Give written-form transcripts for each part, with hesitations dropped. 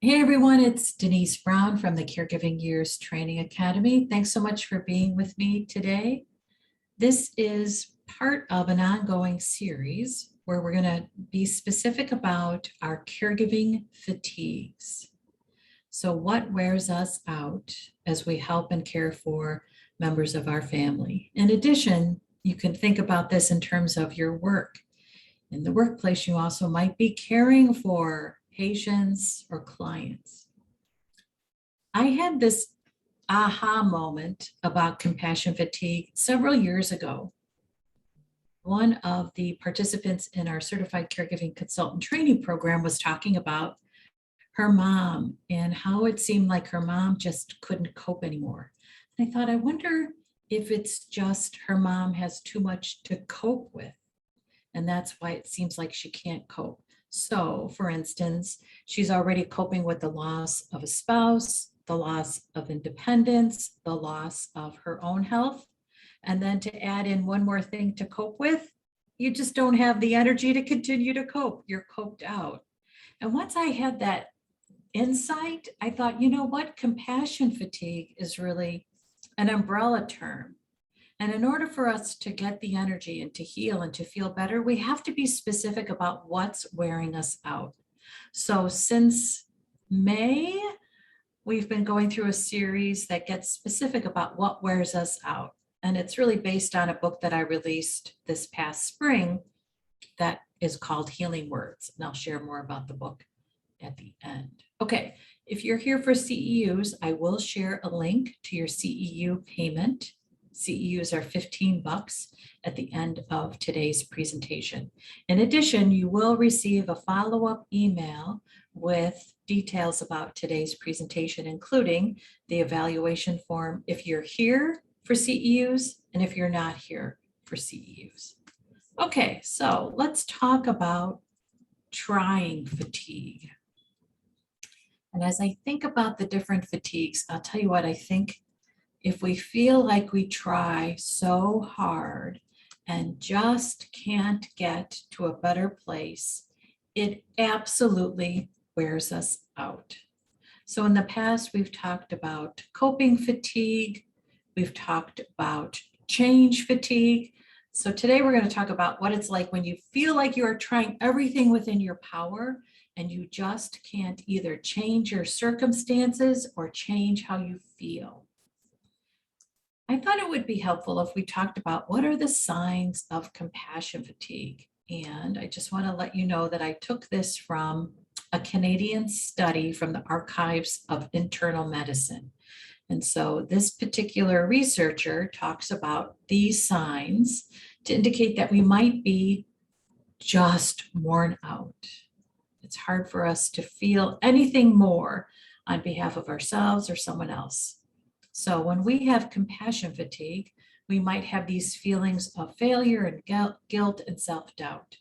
Hey everyone, it's Denise Brown from the Caregiving Years Training Academy. Thanks so much for being with me today. This is part of an ongoing series where we're going to be specific about our caregiving fatigues. So, what wears us out as we help and care for members of our family? In addition, you can think about this in terms of your work. In the workplace, you also might be caring for patients or clients. I had this aha moment about compassion fatigue several years ago. One of the participants in our certified caregiving consultant training program was talking about her mom and how it seemed like her mom just couldn't cope anymore. I thought, I wonder if it's just her mom has too much to cope with, and that's why it seems like she can't cope. So, for instance, she's already coping with the loss of a spouse, the loss of independence, the loss of her own health. And then to add in one more thing to cope with, you just don't have the energy to continue to cope. You're coped out. And once I had that insight, I thought, you know what? Compassion fatigue is really an umbrella term. And in order for us to get the energy and to heal and to feel better, we have to be specific about what's wearing us out. So since May, we've been going through a series that gets specific about what wears us out. And it's really based on a book that I released this past spring that is called Healing Words. And I'll share more about the book at the end. Okay, if you're here for CEUs, I will share a link to your CEU payment. CEUs are $15 at the end of today's presentation. In addition, you will receive a follow-up email with details about today's presentation, including the evaluation form if you're here for CEUs and if you're not here for CEUs. Okay, so let's talk about trying fatigue. And as I think about the different fatigues, I'll tell you what I think. If we feel like we try so hard and just can't get to a better place, it absolutely wears us out. So in the past, we've talked about coping fatigue. We've talked about change fatigue. So today we're going to talk about what it's like when you feel like you are trying everything within your power and you just can't either change your circumstances or change how you feel. I thought it would be helpful if we talked about what are the signs of compassion fatigue. And I just want to let you know that I took this from a Canadian study from the Archives of Internal Medicine. And so this particular researcher talks about these signs to indicate that we might be just worn out. It's hard for us to feel anything more on behalf of ourselves or someone else. So when we have compassion fatigue, we might have these feelings of failure and guilt and self-doubt.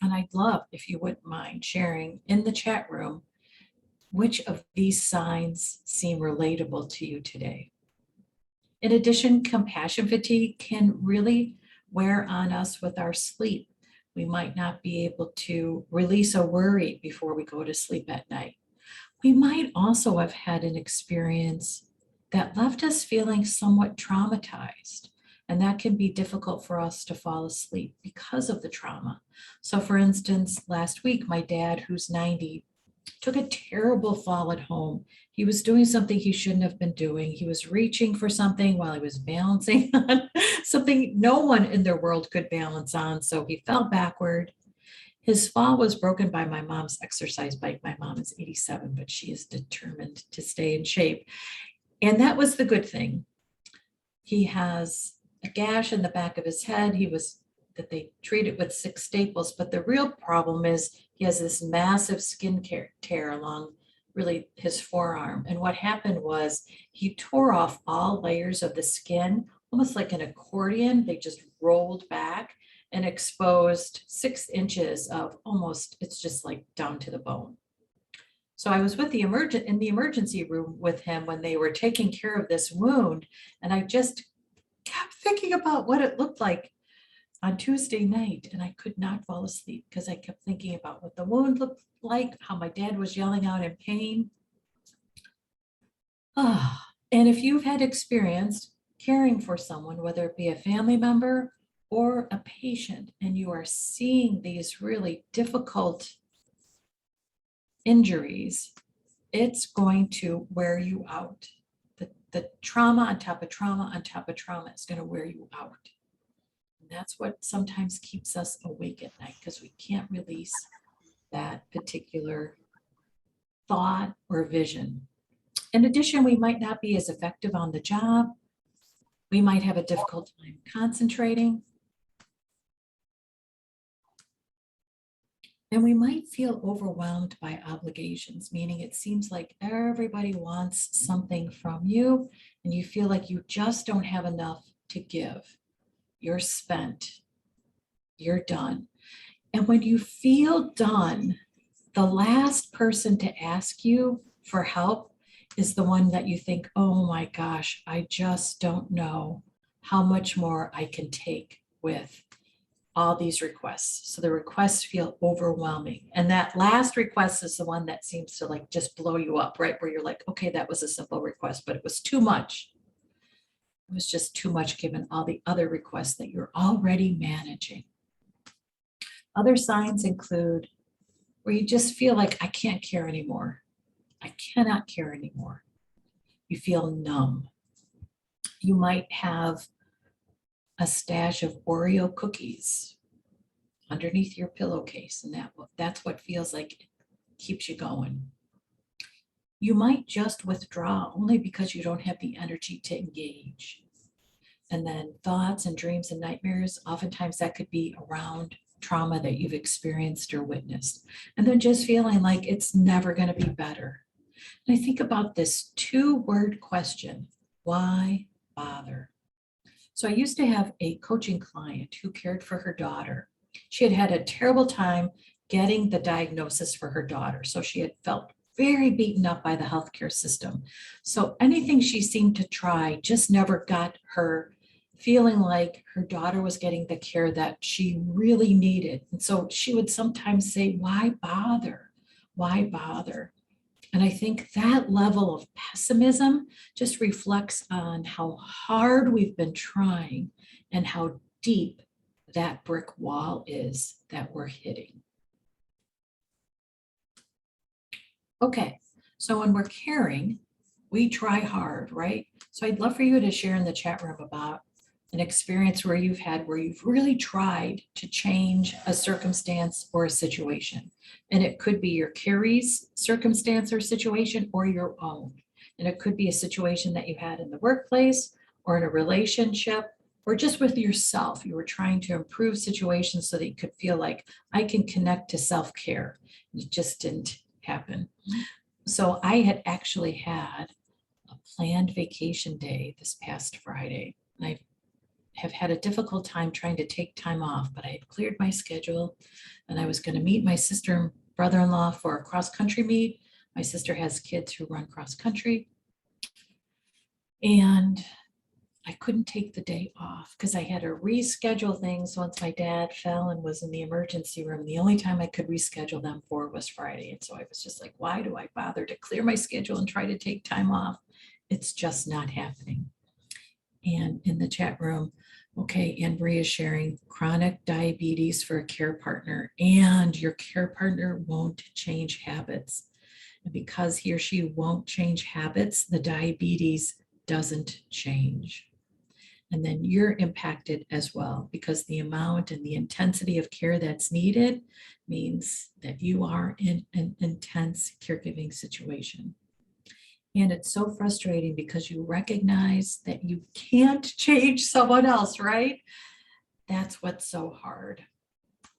And I'd love if you wouldn't mind sharing in the chat room which of these signs seem relatable to you today. In addition, compassion fatigue can really wear on us with our sleep. We might not be able to release a worry before we go to sleep at night. We might also have had an experience that left us feeling somewhat traumatized, and that can be difficult for us to fall asleep because of the trauma. So for instance, last week, my dad, who's 90, took a terrible fall at home. He was doing something he shouldn't have been doing. He was reaching for something while he was balancing on something no one in their world could balance on. So he fell backward. His fall was broken by my mom's exercise bike. My mom is 87, but she is determined to stay in shape. And that was the good thing. He has a gash in the back of his head. That they treated with 6 staples, but the real problem is he has this massive skin tear along really his forearm. And what happened was he tore off all layers of the skin, almost like an accordion. They just rolled back and exposed 6 inches of almost, it's just like down to the bone. So I was with in the emergency room with him when they were taking care of this wound, and I just kept thinking about what it looked like on Tuesday night, and I could not fall asleep because I kept thinking about what the wound looked like, how my dad was yelling out in pain. And if you've had experience caring for someone, whether it be a family member or a patient, and you are seeing these really difficult injuries, it's going to wear you out. The trauma on top of trauma on top of trauma is going to wear you out. And that's what sometimes keeps us awake at night, because we can't release that particular thought or vision. In addition, we might not be as effective on the job. We might have a difficult time concentrating. And we might feel overwhelmed by obligations, meaning it seems like everybody wants something from you and you feel like you just don't have enough to give. You're spent. You're done. And when you feel done, the last person to ask you for help is the one that you think, oh my gosh, I just don't know how much more I can take with all these requests. So the requests feel overwhelming. And that last request is the one that seems to like just blow you up, right? Where you're like, okay, that was a simple request, but it was too much. It was just too much given all the other requests that you're already managing. Other signs include where you just feel like, I can't care anymore. I cannot care anymore. You feel numb. You might have a stash of Oreo cookies underneath your pillowcase, and that's what feels like it keeps you going. You might just withdraw only because you don't have the energy to engage. And then thoughts and dreams and nightmares, oftentimes that could be around trauma that you've experienced or witnessed. And then just feeling like it's never going to be better. And I think about this 2-word question, why bother? So I used to have a coaching client who cared for her daughter. She had had a terrible time getting the diagnosis for her daughter. So she had felt very beaten up by the healthcare system. So anything she seemed to try just never got her feeling like her daughter was getting the care that she really needed. And so she would sometimes say, why bother? Why bother? And I think that level of pessimism just reflects on how hard we've been trying and how deep that brick wall is that we're hitting. Okay, so when we're caring, we try hard, right? So I'd love for you to share in the chat room about an experience where you've really tried to change a circumstance or a situation. And it could be your caree's circumstance or situation or your own. And it could be a situation that you had in the workplace or in a relationship or just with yourself. You were trying to improve situations so that you could feel like I can connect to self-care. It just didn't happen. So I had actually had a planned vacation day this past Friday. And I have had a difficult time trying to take time off, but I had cleared my schedule and I was going to meet my sister and brother-in-law for a cross-country meet. My sister has kids who run cross-country. And I couldn't take the day off because I had to reschedule things once my dad fell and was in the emergency room. The only time I could reschedule them for was Friday. And so I was just like, why do I bother to clear my schedule and try to take time off? It's just not happening. And in the chat room, okay, Anne Marie is sharing chronic diabetes for a care partner, and your care partner won't change habits. And because he or she won't change habits, the diabetes doesn't change. And then you're impacted as well because the amount and the intensity of care that's needed means that you are in an intense caregiving situation. And it's so frustrating because you recognize that you can't change someone else, right? That's what's so hard.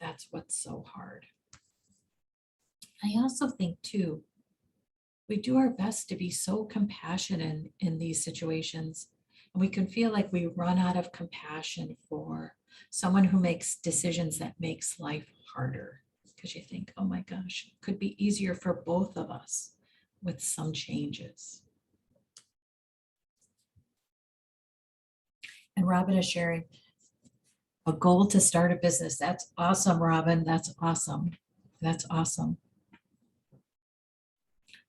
That's what's so hard. I also think too, we do our best to be so compassionate in these situations. And we can feel like we run out of compassion for someone who makes decisions that makes life harder. Because you think, oh my gosh, it could be easier for both of us with some changes. And Robin is sharing, A goal to start a business. That's awesome, Robin. That's awesome. That's awesome.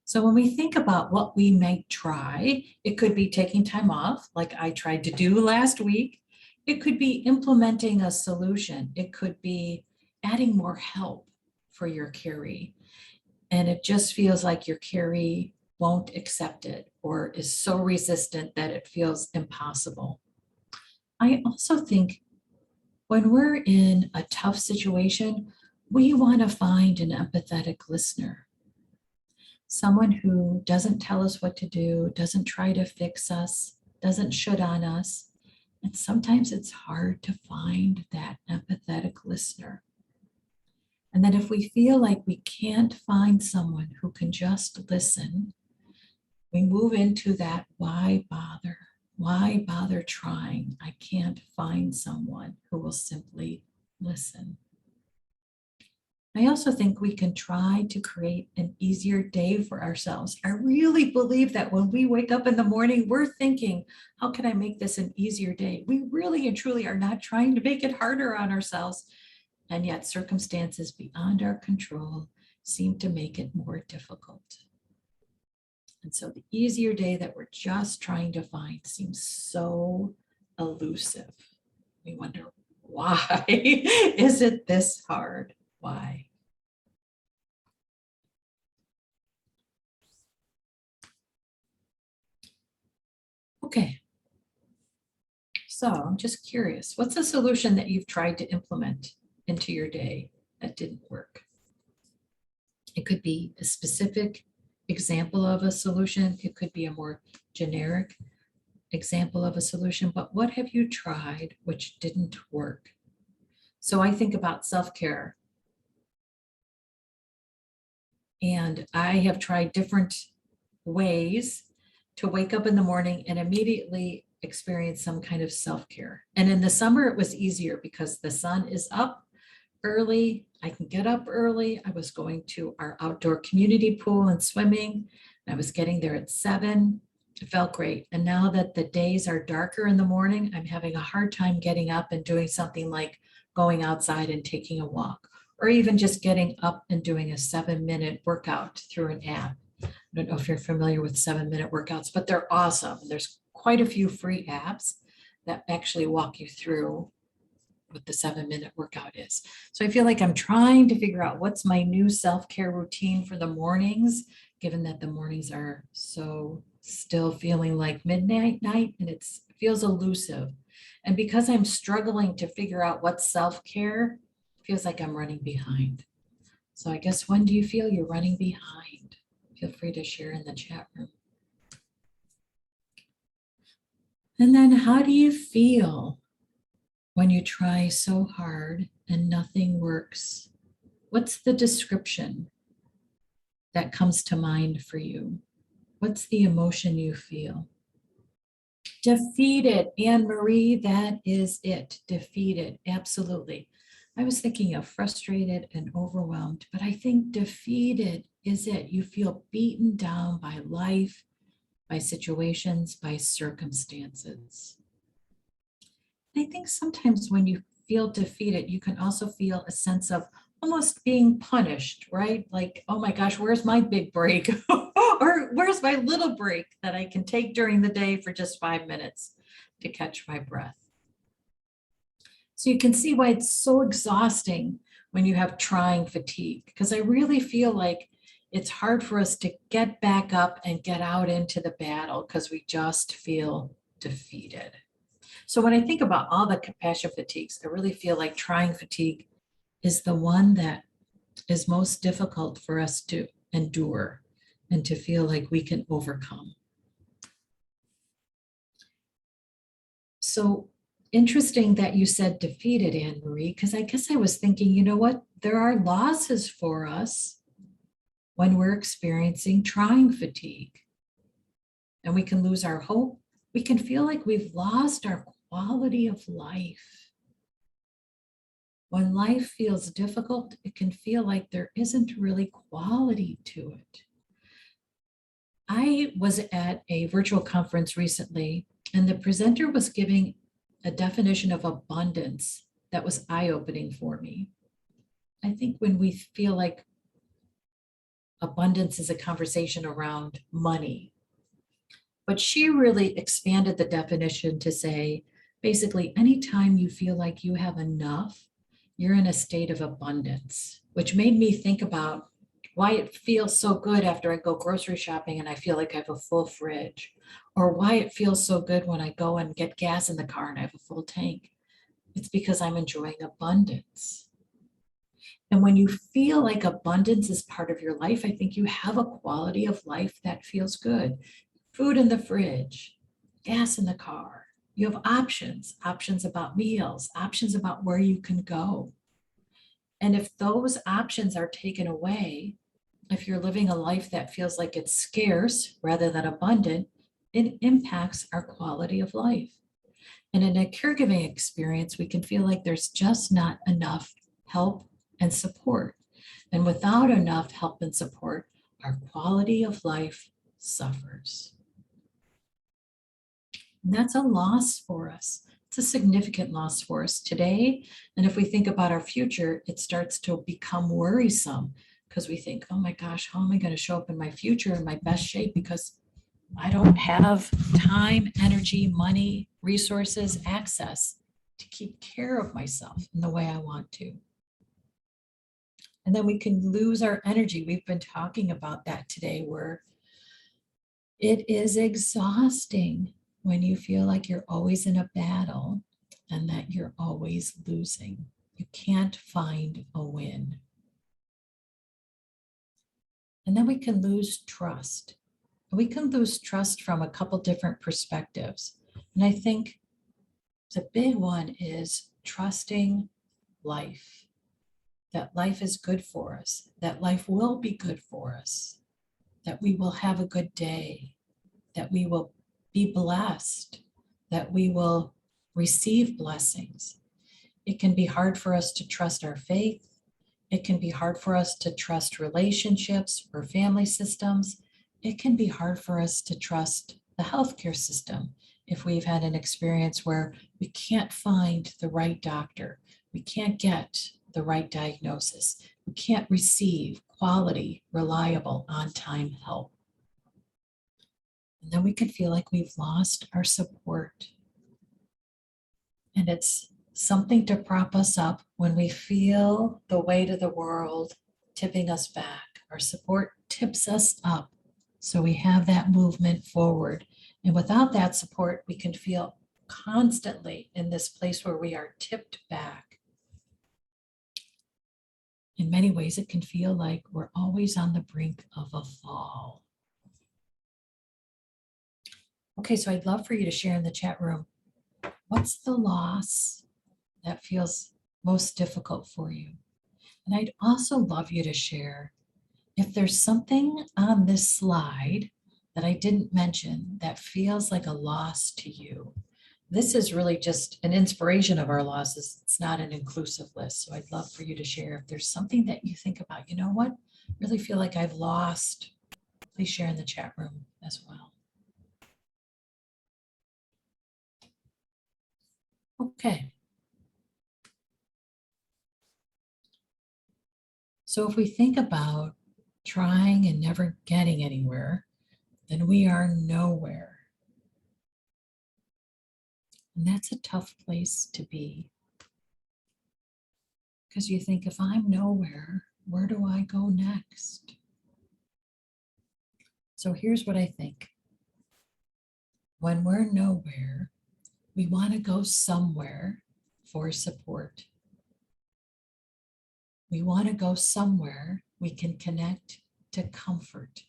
So when we think about what we may try, it could be taking time off, like I tried to do last week. It could be implementing a solution. It could be adding more help for your caree. And it just feels like your caree won't accept it or is so resistant that it feels impossible. I also think when we're in a tough situation, we want to find an empathetic listener, someone who doesn't tell us what to do, doesn't try to fix us, doesn't should on us. And sometimes it's hard to find that empathetic listener. And then if we feel like we can't find someone who can just listen, we move into that why bother? Why bother trying? I can't find someone who will simply listen. I also think we can try to create an easier day for ourselves. I really believe that when we wake up in the morning, we're thinking, how can I make this an easier day? We really and truly are not trying to make it harder on ourselves. And yet circumstances beyond our control seem to make it more difficult. And so the easier day that we're just trying to find seems so elusive. We wonder, why is it this hard? Why? Okay. So I'm just curious, what's a solution that you've tried to implement into your day that didn't work? It could be a specific example of a solution. It could be a more generic example of a solution, but what have you tried which didn't work? So I think about self-care. And I have tried different ways to wake up in the morning and immediately experience some kind of self-care. And in the summer, it was easier because the sun is up early. I can get up early. I was going to our outdoor community pool and swimming. I was getting there at 7. It felt great. And now that the days are darker in the morning, I'm having a hard time getting up and doing something like going outside and taking a walk, or even just getting up and doing a 7-minute workout through an app. I don't know if you're familiar with 7-minute workouts, but they're awesome. There's quite a few free apps that actually walk you through what the 7-minute workout is. So I feel like I'm trying to figure out what's my new self-care routine for the mornings, given that the mornings are so still feeling like midnight and it feels elusive. And because I'm struggling to figure out what's self-care, it feels like I'm running behind. So I guess, when do you feel you're running behind? Feel free to share in the chat room. And then how do you feel when you try so hard and nothing works? What's the description that comes to mind for you? What's the emotion you feel? Defeated, Anne Marie, that is it. Defeated, absolutely. I was thinking of frustrated and overwhelmed, but I think defeated is it. You feel beaten down by life, by situations, by circumstances. I think sometimes when you feel defeated, you can also feel a sense of almost being punished, right? Like, oh my gosh, where's my big break? Or where's my little break that I can take during the day for just 5 minutes to catch my breath? So you can see why it's so exhausting when you have trying fatigue, because I really feel like it's hard for us to get back up and get out into the battle because we just feel defeated. So when I think about all the compassion fatigues, I really feel like trying fatigue is the one that is most difficult for us to endure and to feel like we can overcome. So interesting that you said defeated, Anne Marie, because I guess I was thinking, you know what? There are losses for us when we're experiencing trying fatigue. And we can lose our hope. We can feel like we've lost our quality of life. When life feels difficult, it can feel like there isn't really quality to it. I was at a virtual conference recently, and the presenter was giving a definition of abundance. that was eye-opening for me. I think when we feel like abundance is a conversation around money, but she really expanded the definition to say, basically, anytime you feel like you have enough, you're in a state of abundance, which made me think about why it feels so good after I go grocery shopping and I feel like I have a full fridge, or why it feels so good when I go and get gas in the car and I have a full tank. It's because I'm enjoying abundance. And when you feel like abundance is part of your life, I think you have a quality of life that feels good. Food in the fridge, gas in the car. You have options about meals, options about where you can go. And if those options are taken away, if you're living a life that feels like it's scarce rather than abundant, it impacts our quality of life. And in a caregiving experience, we can feel like there's just not enough help and support. And without enough help and support, our quality of life suffers. And that's a loss for us. It's a significant loss for us today. And if we think about our future, it starts to become worrisome because we think, oh my gosh, how am I going to show up in my future in my best shape? Because I don't have time, energy, money, resources, access to keep care of myself in the way I want to. And then we can lose our energy. We've been talking about that today, where it is exhausting when you feel like you're always in a battle and that you're always losing. You can't find a win. And then we can lose trust. We can lose trust from a couple different perspectives. And I think the big one is trusting life, that life is good for us, that life will be good for us, that we will have a good day, that we will be blessed, that we will receive blessings. It can be hard for us to trust our faith. It can be hard for us to trust relationships or family systems. It can be hard for us to trust the healthcare system if we've had an experience where we can't find the right doctor, we can't get the right diagnosis, we can't receive quality, reliable, on-time help. And then we can feel like we've lost our support. And it's something to prop us up when we feel the weight of the world tipping us back. Our support tips us up, so we have that movement forward. And without that support, we can feel constantly in this place where we are tipped back. In many ways, it can feel like we're always on the brink of a fall. Okay, so I'd love for you to share in the chat room, what's the loss that feels most difficult for you? And I'd also love you to share if there's something on this slide that I didn't mention that feels like a loss to you. This is really just an inspiration of our losses. It's not an inclusive list. So I'd love for you to share if there's something that you think about, you know what, I really feel like I've lost. Please share in the chat room as well. Okay. So if we think about trying and never getting anywhere, then we are nowhere. And that's a tough place to be. Because you think, if I'm nowhere, where do I go next? So here's what I think. When we're nowhere, we want to go somewhere for support. We want to go somewhere we can connect to comfort.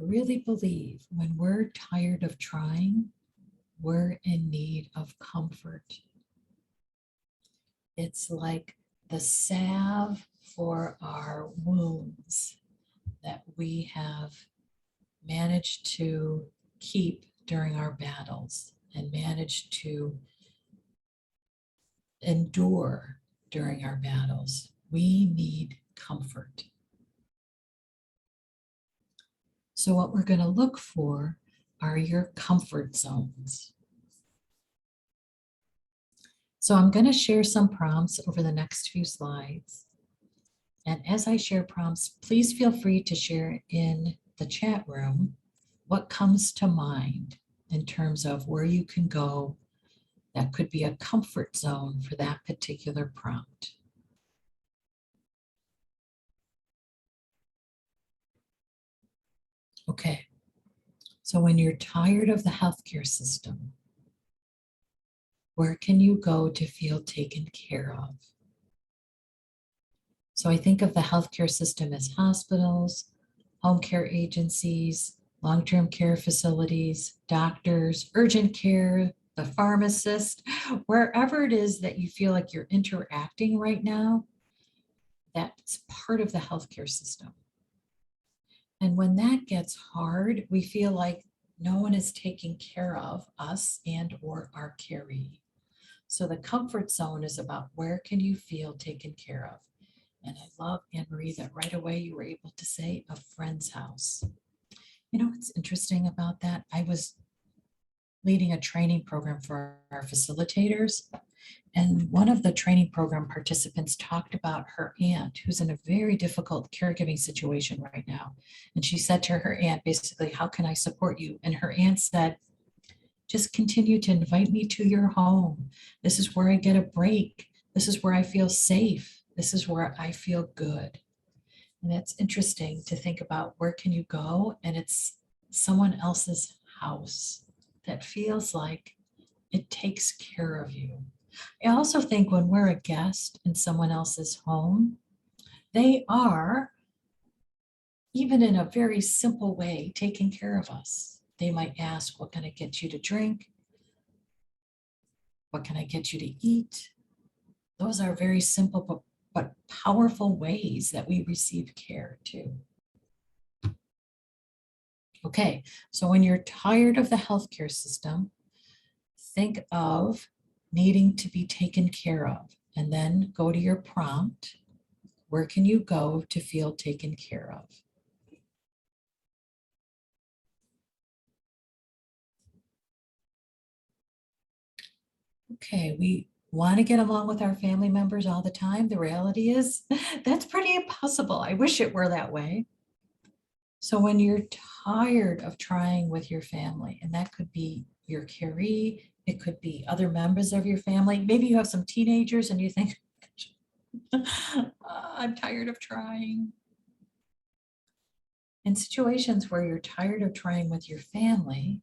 I really believe when we're tired of trying, we're in need of comfort. It's like the salve for our wounds that we have managed to keep during our battles and managed to endure during our battles. We need comfort. So what we're going to look for are your comfort zones. So I'm going to share some prompts over the next few slides. And as I share prompts, please feel free to share in the chat room what comes to mind in terms of where you can go that could be a comfort zone for that particular prompt. Okay, so when you're tired of the healthcare system, where can you go to feel taken care of? So I think of the healthcare system as hospitals, home care agencies, long-term care facilities, doctors, urgent care, the pharmacist, wherever it is that you feel like you're interacting right now, that's part of the healthcare system. And when that gets hard, we feel like no one is taking care of us and or our caree. So the comfort zone is about where can you feel taken care of? And I love, Anne Marie, that right away you were able to say a friend's house. You know what's interesting about that? I was leading a training program for our facilitators, and one of the training program participants talked about her aunt who's in a very difficult caregiving situation right now. And she said to her aunt, basically, how can I support you? And her aunt said, just continue to invite me to your home. This is where I get a break. This is where I feel safe. This is where I feel good. And that's interesting to think about, where can you go? And it's someone else's house that feels like it takes care of you. I also think when we're a guest in someone else's home, they are, even in a very simple way, taking care of us. They might ask, what can I get you to drink? What can I get you to eat? Those are very simple but powerful ways that we receive care too. Okay, so when you're tired of the healthcare system, think of needing to be taken care of, and then go to your prompt. Where can you go to feel taken care of? Okay, we want to get along with our family members all the time. The reality is that's pretty impossible. I wish it were that way. So when you're tired of trying with your family, and that could be your caree, it could be other members of your family. Maybe you have some teenagers and you think, I'm tired of trying. In situations where you're tired of trying with your family,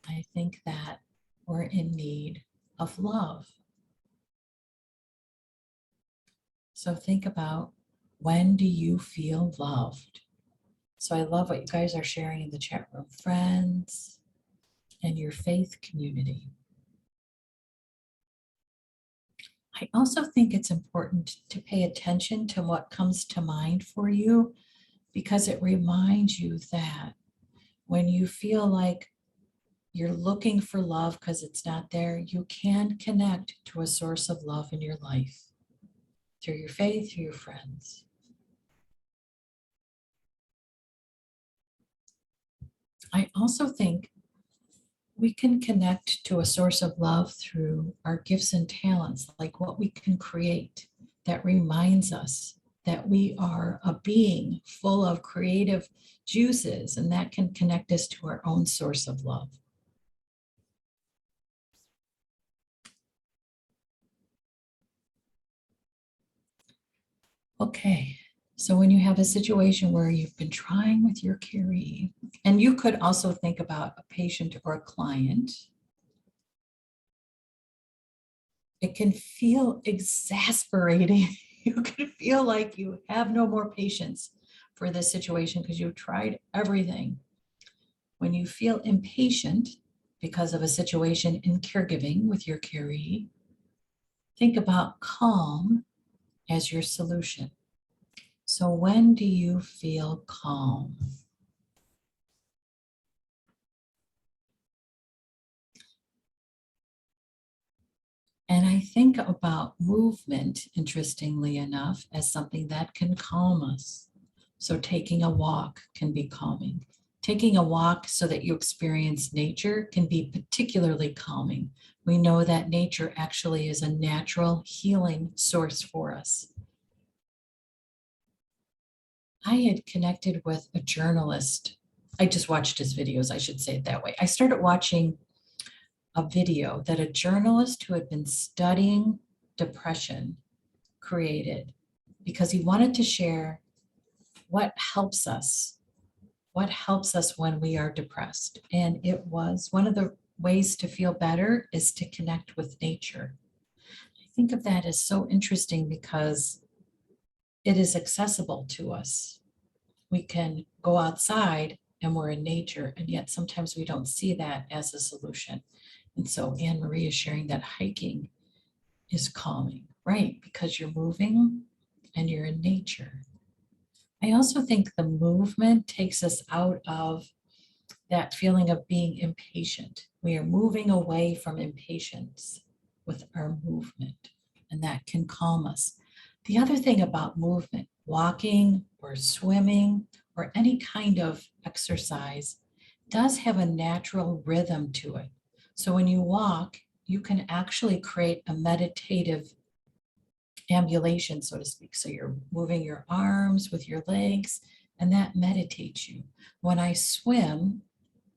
I think that we're in need of love. So think about, when do you feel loved? So I love what you guys are sharing in the chat room, friends and your faith community. I also think it's important to pay attention to what comes to mind for you, because it reminds you that when you feel like you're looking for love because it's not there, you can connect to a source of love in your life through your faith, through your friends. I also think we can connect to a source of love through our gifts and talents, like what we can create that reminds us that we are a being full of creative juices, and that can connect us to our own source of love. Okay, so when you have a situation where you've been trying with your caree, and you could also think about a patient or a client, it can feel exasperating. You can feel like you have no more patience for this situation because you've tried everything. When you feel impatient because of a situation in caregiving with your caree, think about calm as your solution. So when do you feel calm? And I think about movement, interestingly enough, as something that can calm us. So taking a walk can be calming. Taking a walk so that you experience nature can be particularly calming. We know that nature actually is a natural healing source for us. I had connected with a journalist. I just watched his videos, I should say it that way. I started watching a video that a journalist who had been studying depression created because he wanted to share what helps us when we are depressed. And it was one of the ways to feel better is to connect with nature. I think of that as so interesting because it is accessible to us. We can go outside and we're in nature, and yet sometimes we don't see that as a solution. And so Anne Marie is sharing that hiking is calming, right? Because you're moving and you're in nature. I also think the movement takes us out of that feeling of being impatient. We are moving away from impatience with our movement, and that can calm us. The other thing about movement, walking or swimming or any kind of exercise, does have a natural rhythm to it. So when you walk, you can actually create a meditative ambulation, so to speak. So you're moving your arms with your legs, and that meditates you. When I swim,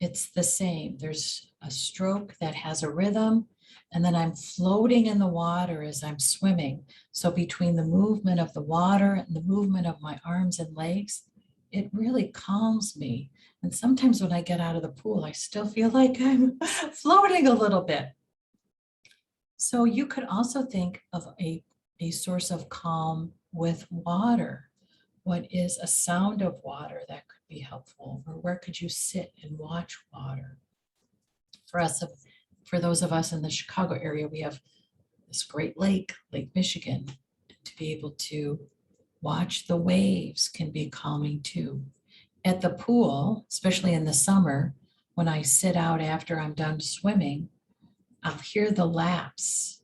it's the same. There's a stroke that has a rhythm, and then I'm floating in the water as I'm swimming. So between the movement of the water and the movement of my arms and legs, it really calms me. And sometimes when I get out of the pool, I still feel like I'm floating a little bit. So you could also think of a source of calm with water. What is a sound of water that could be helpful? Or where could you sit and watch water? For those of us in the Chicago area, we have this great lake, Lake Michigan. To be able to watch the waves can be calming too. At the pool, especially in the summer, when I sit out after I'm done swimming, I'll hear the laps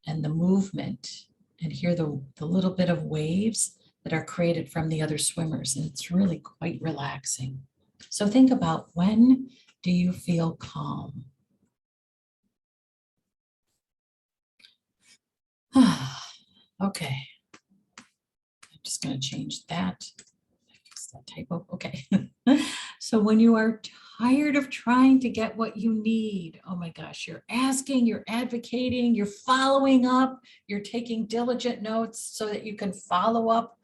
and the movement and hear the little bit of waves that are created from the other swimmers. And it's really quite relaxing. So think about, when do you feel calm? Okay, I'm just going to change that. Fix that typo. Okay. So when you are tired of trying to get what you need, oh my gosh, you're asking, you're advocating, you're following up, you're taking diligent notes so that you can follow up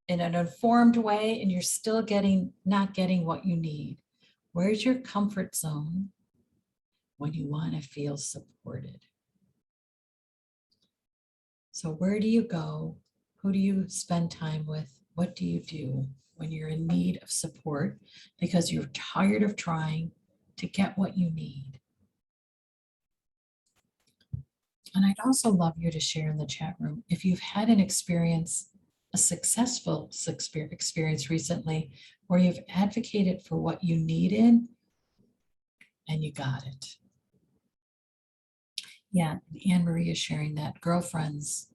in an informed way, and you're still not getting what you need. Where's your comfort zone when you want to feel supported? So where do you go? Who do you spend time with? What do you do when you're in need of support because you're tired of trying to get what you need? And I'd also love you to share in the chat room if you've had an experience, a successful experience recently, where you've advocated for what you needed and you got it. Yeah, Anne Marie is sharing that girlfriends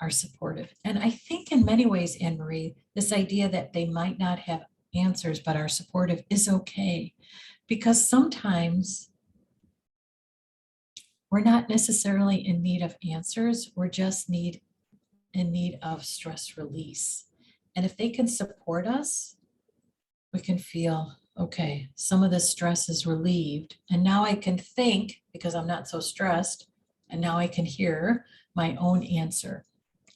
are supportive. And I think in many ways, Anne Marie, this idea that they might not have answers but are supportive is okay, because sometimes we're not necessarily in need of answers, we're just in need of stress release. And if they can support us, we can feel, okay, some of the stress is relieved. And now I can think because I'm not so stressed. And now I can hear my own answer.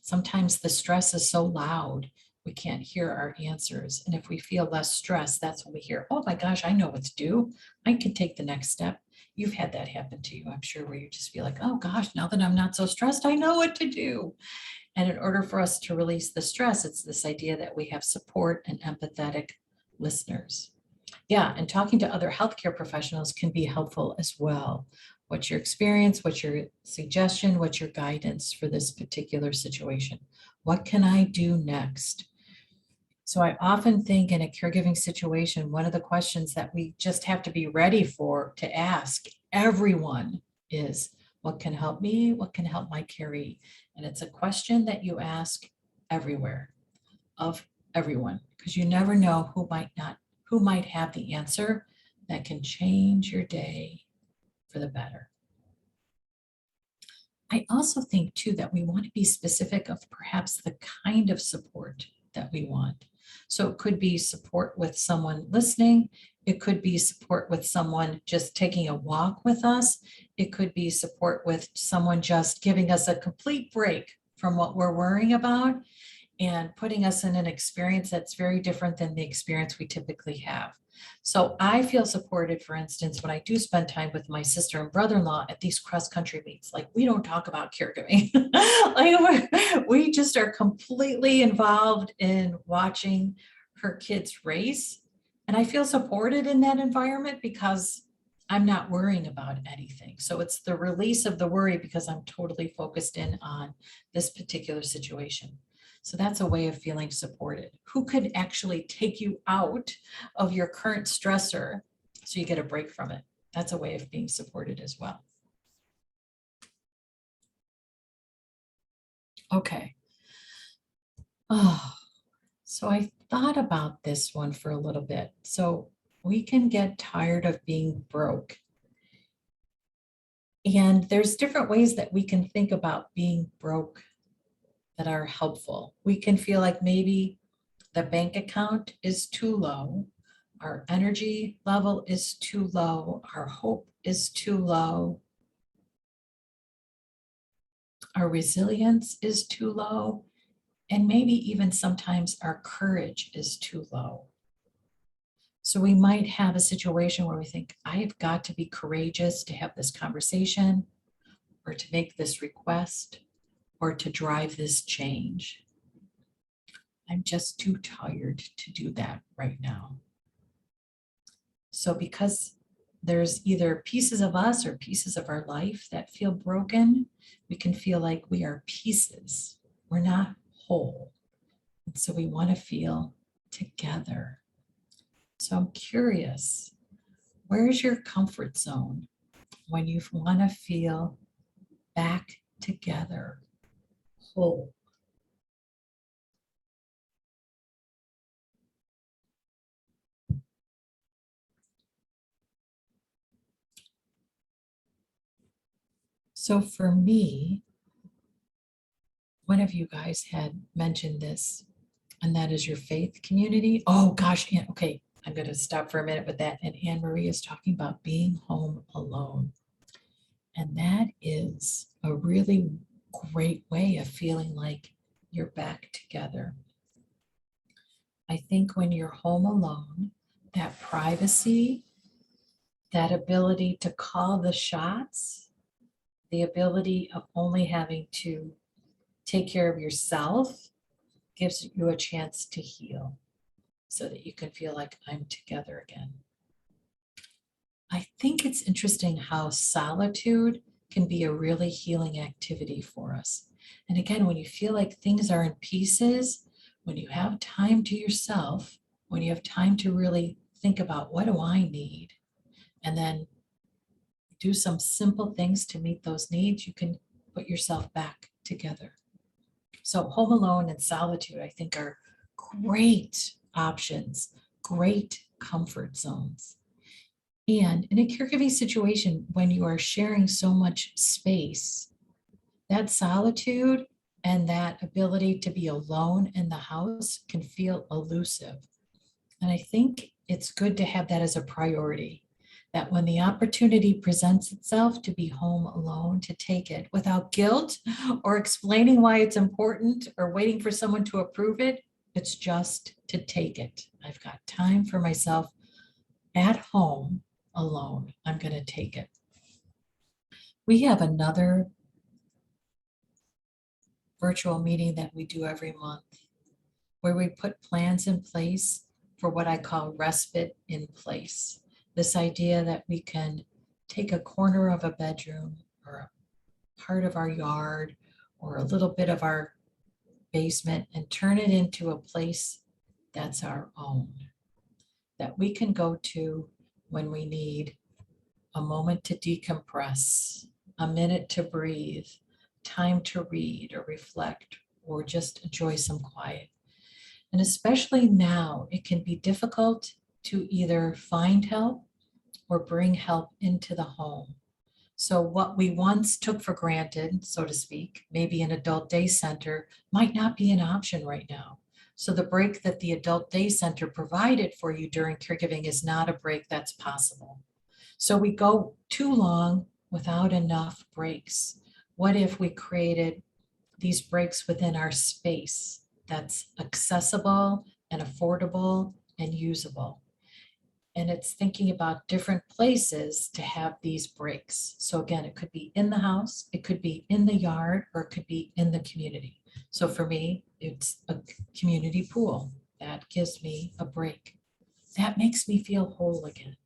Sometimes the stress is so loud, we can't hear our answers. And if we feel less stress, that's when we hear, oh my gosh, I know what to do. I can take the next step. You've had that happen to you, I'm sure, where you just feel like, oh gosh, now that I'm not so stressed, I know what to do. And in order for us to release the stress, it's this idea that we have support and empathetic listeners. Yeah, and talking to other healthcare professionals can be helpful as well. What's your experience? What's your suggestion? What's your guidance for this particular situation? What can I do next? So I often think in a caregiving situation, one of the questions that we just have to be ready to ask everyone is, what can help me? What can help my caree? And it's a question that you ask everywhere of everyone, because you never know who who might have the answer that can change your day for the better. I also think too that we want to be specific of perhaps the kind of support that we want. So it could be support with someone listening. It could be support with someone just taking a walk with us. It could be support with someone just giving us a complete break from what we're worrying about and putting us in an experience that's very different than the experience we typically have. So I feel supported, for instance, when I do spend time with my sister and brother-in-law at these cross-country meets. Like, we don't talk about caregiving. Like, we just are completely involved in watching her kids race. And I feel supported in that environment because I'm not worrying about anything. So it's the release of the worry because I'm totally focused in on this particular situation. So that's a way of feeling supported. Who could actually take you out of your current stressor so you get a break from it? That's a way of being supported as well. Okay. Oh, so I thought about this one for a little bit. So we can get tired of being broke. And there's different ways that we can think about being broke that are helpful. We can feel like maybe the bank account is too low, our energy level is too low, our hope is too low, our resilience is too low, and maybe even sometimes our courage is too low. So we might have a situation where we think, I have got to be courageous to have this conversation, or to make this request, or to drive this change. I'm just too tired to do that right now. So because there's either pieces of us or pieces of our life that feel broken, we can feel like we are pieces. We're not whole. And so we want to feel together. So I'm curious, where's your comfort zone when you want to feel back together, whole? So for me, one of you guys had mentioned this, and that is your faith community. Oh gosh, okay, I'm going to stop for a minute with that. And Anne Marie is talking about being home alone. And that is a really great way of feeling like you're back together. I think when you're home alone, that privacy, that ability to call the shots, the ability of only having to take care of yourself gives you a chance to heal so that you can feel like I'm together again. I think it's interesting how solitude can be a really healing activity for us. And again, when you feel like things are in pieces, when you have time to yourself, when you have time to really think about what do I need, and then do some simple things to meet those needs, you can put yourself back together. So home alone and solitude, I think, are great options, great comfort zones. And in a caregiving situation, when you are sharing so much space, that solitude and that ability to be alone in the house can feel elusive. And I think it's good to have that as a priority, that when the opportunity presents itself to be home alone, to take it without guilt or explaining why it's important or waiting for someone to approve it. It's just to take it. I've got time for myself at home alone. I'm going to take it. We have another virtual meeting that we do every month where we put plans in place for what I call respite in place. This idea that we can take a corner of a bedroom or a part of our yard or a little bit of our basement and turn it into a place that's our own, that we can go to when we need a moment to decompress, a minute to breathe, time to read or reflect, or just enjoy some quiet. And especially now, it can be difficult to either find help or bring help into the home. So what we once took for granted, so to speak, maybe an adult day center, might not be an option right now. So the break that the adult day center provided for you during caregiving is not a break that's possible. So we go too long without enough breaks. What if we created these breaks within our space that's accessible and affordable and usable? And it's thinking about different places to have these breaks. So again, it could be in the house, it could be in the yard, or it could be in the community. So for me, it's a community pool. That gives me a break. That makes me feel whole again.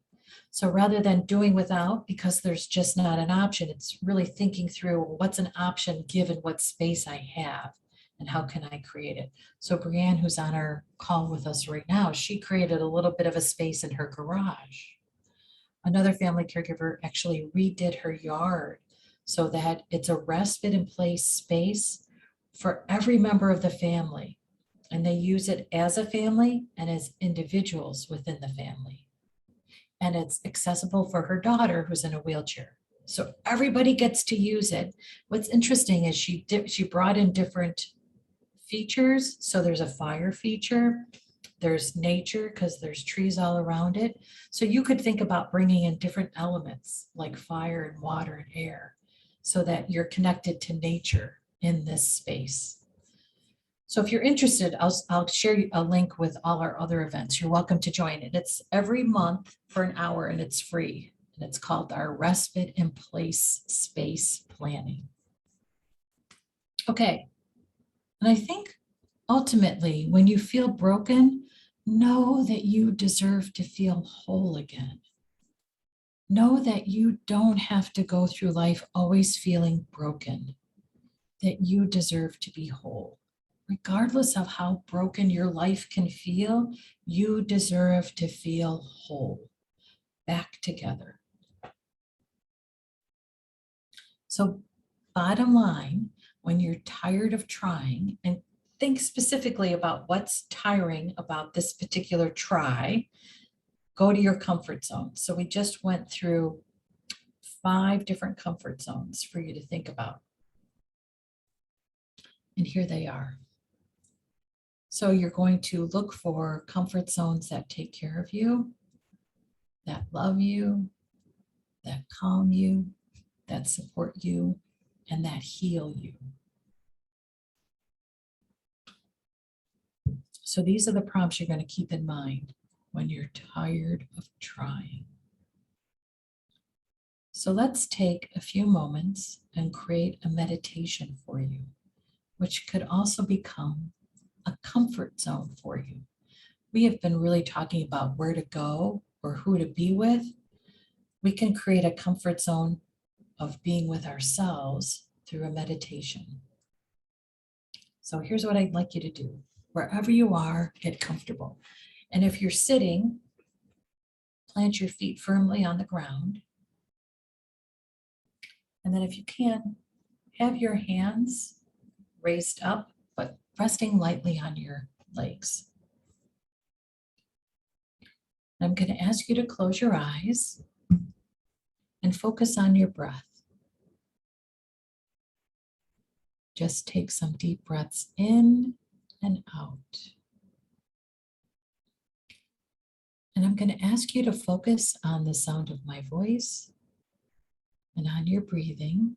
So rather than doing without, because there's just not an option, it's really thinking through what's an option given what space I have and how can I create it. So Brianne, who's on our call with us right now, she created a little bit of a space in her garage. Another family caregiver actually redid her yard so that it's a respite in place space for every member of the family. And they use it as a family and as individuals within the family. And it's accessible for her daughter who's in a wheelchair. So everybody gets to use it. What's interesting is she brought in different features. So there's a fire feature, there's nature because there's trees all around it. So you could think about bringing in different elements like fire and water and air so that you're connected to nature in this space. So if you're interested, I'll share a link with all our other events. You're welcome to join it. It's every month for an hour and it's free. And it's called our Respite in Place Space Planning. Okay. And I think ultimately, when you feel broken, know that you deserve to feel whole again. Know that you don't have to go through life always feeling broken, that you deserve to be whole. Regardless of how broken your life can feel, you deserve to feel whole, back together. So bottom line, when you're tired of trying, and think specifically about what's tiring about this particular try, go to your comfort zone. So we just went through 5 different comfort zones for you to think about. And here they are. So you're going to look for comfort zones that take care of you, that love you, that calm you, that support you, and that heal you. So these are the prompts you're going to keep in mind when you're tired of trying. So let's take a few moments and create a meditation for you, which could also become a comfort zone for you. We have been really talking about where to go or who to be with. We can create a comfort zone of being with ourselves through a meditation. So here's what I'd like you to do. Wherever you are, get comfortable. And if you're sitting, plant your feet firmly on the ground. And then if you can, have your hands raised up, but resting lightly on your legs. I'm going to ask you to close your eyes and focus on your breath. Just take some deep breaths in and out. And I'm going to ask you to focus on the sound of my voice and on your breathing.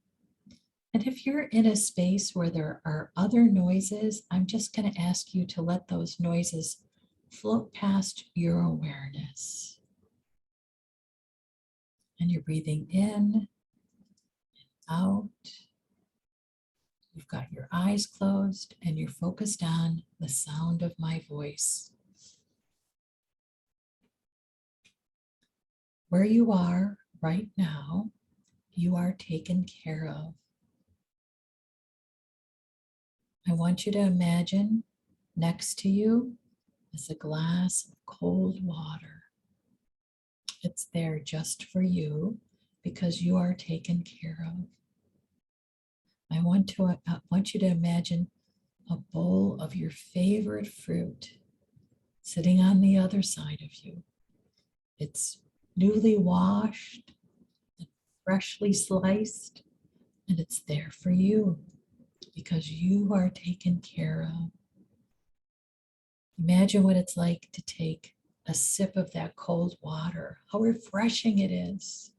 And if you're in a space where there are other noises, I'm just going to ask you to let those noises float past your awareness. And you're breathing in and out. You've got your eyes closed and you're focused on the sound of my voice. Where you are right now, you are taken care of. I want you to imagine next to you is a glass of cold water. It's there just for you because you are taken care of. I want you to imagine a bowl of your favorite fruit sitting on the other side of you. It's newly washed, freshly sliced, and it's there for you because you are taken care of. Imagine what it's like to take a sip of that cold water, how refreshing it is,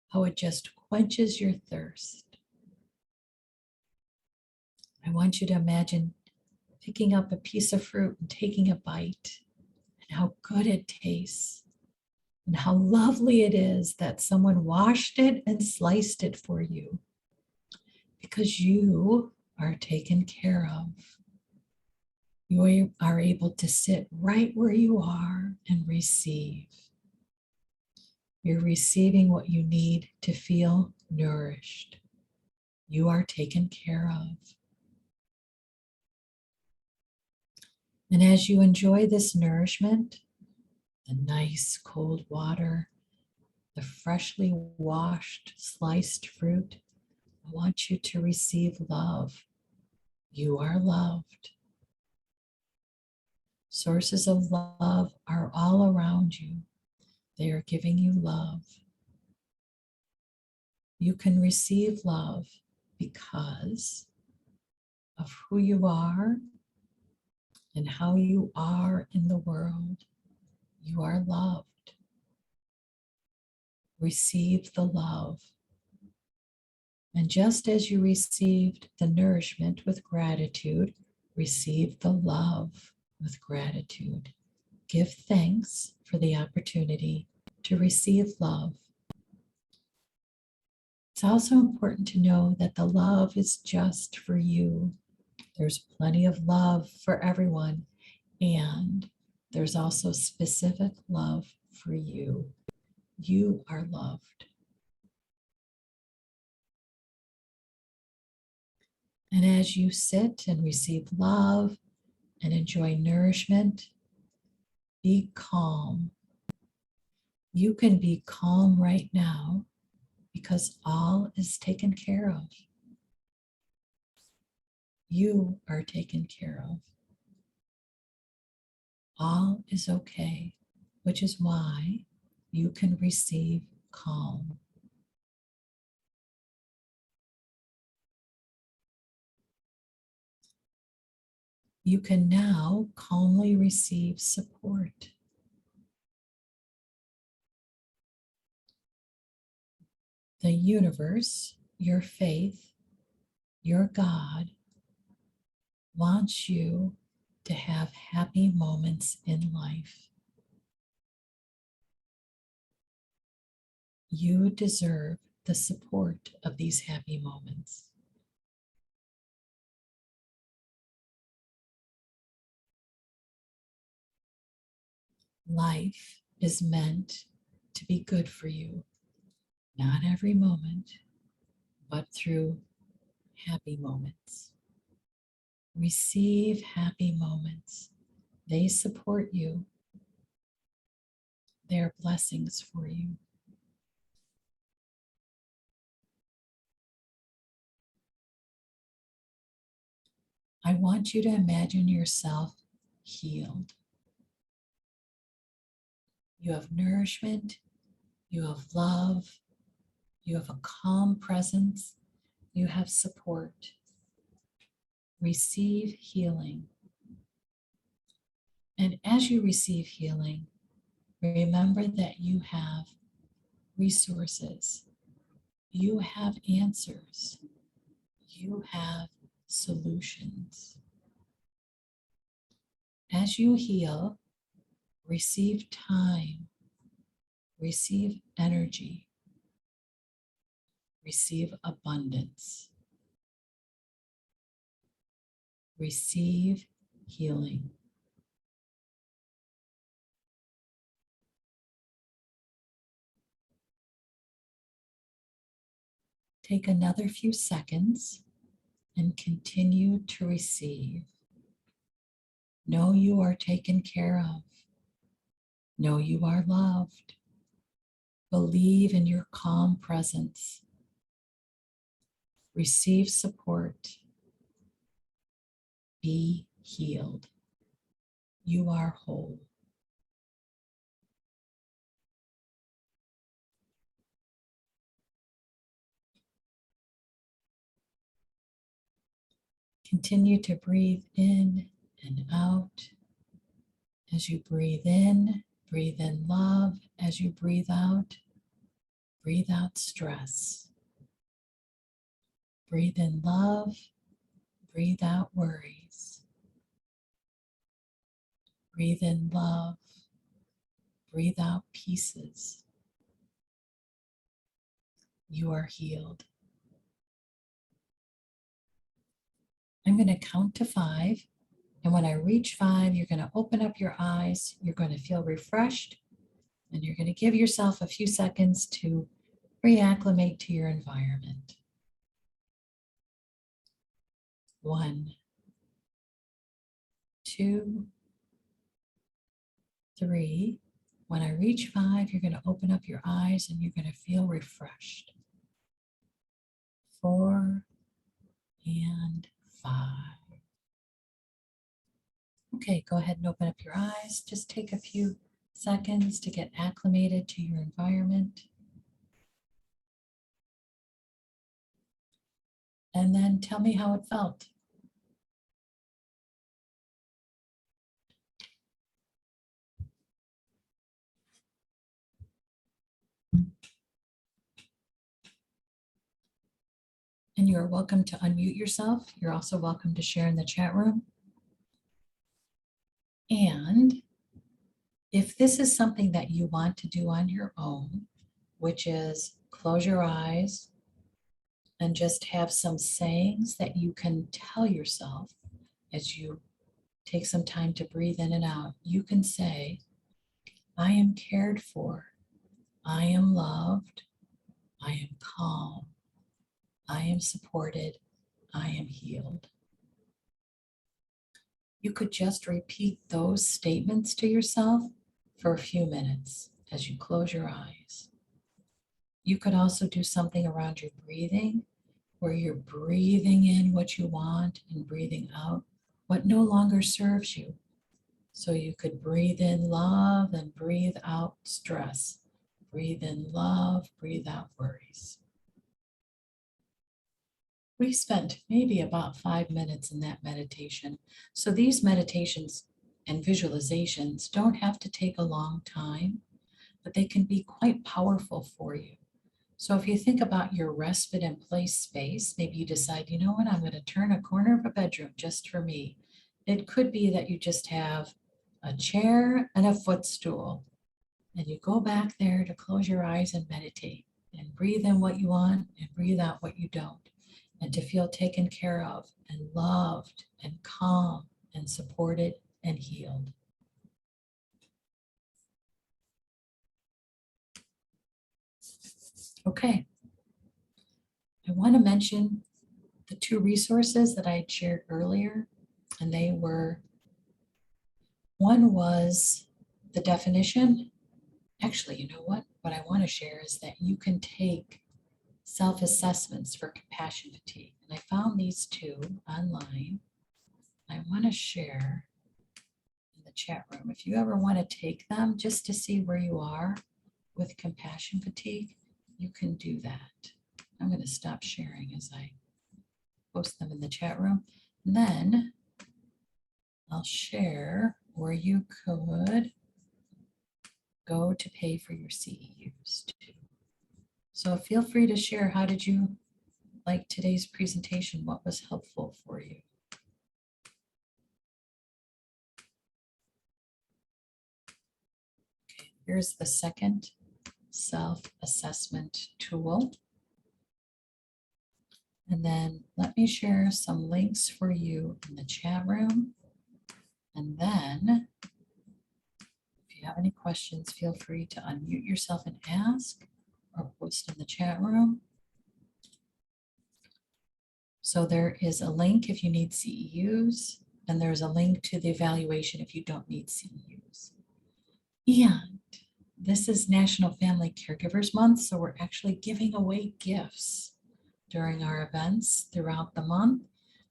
how it just quenches your thirst. I want you to imagine picking up a piece of fruit and taking a bite, and how good it tastes, and how lovely it is that someone washed it and sliced it for you because you are taken care of. You are able to sit right where you are and receive. You're receiving what you need to feel nourished. You are taken care of. And as you enjoy this nourishment, the nice cold water, the freshly washed, sliced fruit, I want you to receive love. You are loved. Sources of love are all around you. They are giving you love. You can receive love because of who you are and how you are in the world. You are loved. Receive the love. And just as you received the nourishment with gratitude, receive the love with gratitude. Give thanks for the opportunity to receive love. It's also important to know that the love is just for you. There's plenty of love for everyone, and there's also specific love for you. You are loved. And as you sit and receive love and enjoy nourishment, be calm. You can be calm right now because all is taken care of. You are taken care of. All is okay, which is why you can receive calm. You can now calmly receive support. The universe, your faith, your God wants you to have happy moments in life. You deserve the support of these happy moments. Life is meant to be good for you, not every moment, but through happy moments. Receive happy moments. They support you. They are blessings for you. I want you to imagine yourself healed. You have nourishment, you have love, you have a calm presence, you have support. Receive healing. And as you receive healing, remember that you have resources, you have answers, you have solutions. As you heal, receive time, receive energy, receive abundance, receive healing. Take another few seconds and continue to receive. Know you are taken care of. Know you are loved. Believe in your calm presence. Receive support. Be healed. You are whole. Continue to breathe in and out. As you breathe in love. As you breathe out stress. Breathe in love, breathe out worries. Breathe in love, breathe out pieces. You are healed. I'm going to count to 5. And when I reach 5, you're going to open up your eyes. You're going to feel refreshed. And you're going to give yourself a few seconds to reacclimate to your environment. 1, 2, 3. When I reach 5, you're going to open up your eyes and you're going to feel refreshed. 4 and 5. Okay, go ahead and open up your eyes. Just take a few seconds to get acclimated to your environment. And then tell me how it felt. And you're welcome to unmute yourself. You're also welcome to share in the chat room. And if this is something that you want to do on your own, which is close your eyes and just have some sayings that you can tell yourself as you take some time to breathe in and out, you can say, I am cared for, I am loved, I am calm, I am supported, I am healed. You could just repeat those statements to yourself for a few minutes as you close your eyes. You could also do something around your breathing, where you're breathing in what you want and breathing out what no longer serves you. So you could breathe in love and breathe out stress. Breathe in love, breathe out worries. We spent maybe about 5 minutes in that meditation. So these meditations and visualizations don't have to take a long time, but they can be quite powerful for you. So if you think about your respite and play space, maybe you decide, you know what, I'm going to turn a corner of a bedroom just for me. It could be that you just have a chair and a footstool, and you go back there to close your eyes and meditate and breathe in what you want and breathe out what you don't, and to feel taken care of and loved and calm and supported and healed. Okay, I want to mention the 2 resources that I had shared earlier, and they were, one was the definition. Actually, you know what? What I want to share is that you can take self-assessments for compassion fatigue. And I found these 2 online. I want to share in the chat room. If you ever want to take them just to see where you are with compassion fatigue, you can do that. I'm going to stop sharing as I post them in the chat room. And then I'll share where you could go to pay for your CEUs too. So feel free to share, how did you like today's presentation? What was helpful for you? Okay, here's the second self-assessment tool. And then let me share some links for you in the chat room. And then if you have any questions, feel free to unmute yourself and ask, or post in the chat room. So there is a link if you need CEUs, and there's a link to the evaluation if you don't need CEUs. And this is National Family Caregivers Month, so we're actually giving away gifts during our events throughout the month.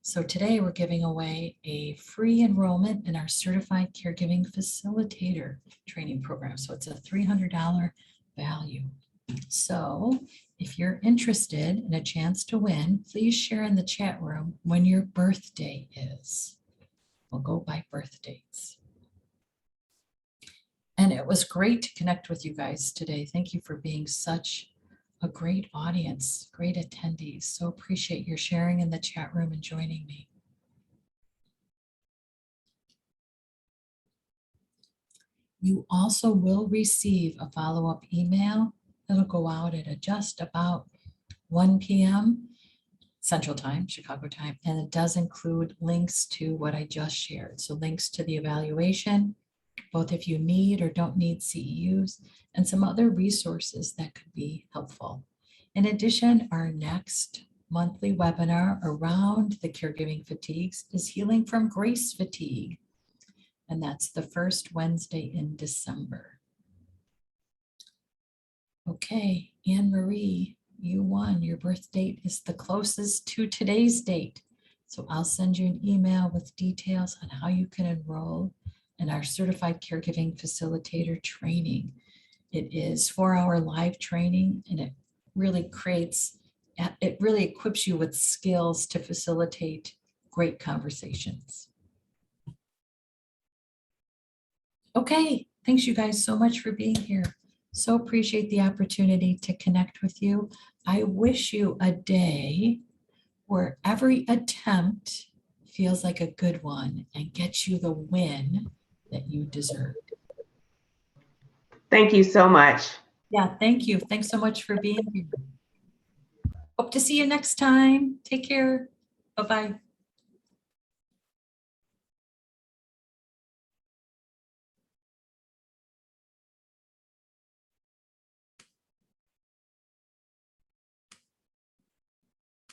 So today we're giving away a free enrollment in our Certified Caregiving Facilitator training program. So it's a $300 value. So if you're interested in a chance to win, please share in the chat room when your birthday is. We'll go by birth dates. And it was great to connect with you guys today. Thank you for being such a great audience, great attendees. So appreciate your sharing in the chat room and joining me. You also will receive a follow-up email. It'll go out at just about 1 p.m. Central Time, Chicago time, and it does include links to what I just shared. So links to the evaluation, both if you need or don't need CEUs, and some other resources that could be helpful. In addition, our next monthly webinar around the caregiving fatigues is Healing from Grace Fatigue, and that's the first Wednesday in December. Okay, Anne Marie, you won. Your birth date is the closest to today's date. So I'll send you an email with details on how you can enroll in our Certified Caregiving Facilitator training. It is 4-hour live training, and it really equips you with skills to facilitate great conversations. Okay, thanks you guys so much for being here. So appreciate the opportunity to connect with you. I wish you a day where every attempt feels like a good one and gets you the win that you deserve. Thank you so much. Yeah, thank you. Thanks so much for being here. Hope to see you next time. Take care. Bye-bye.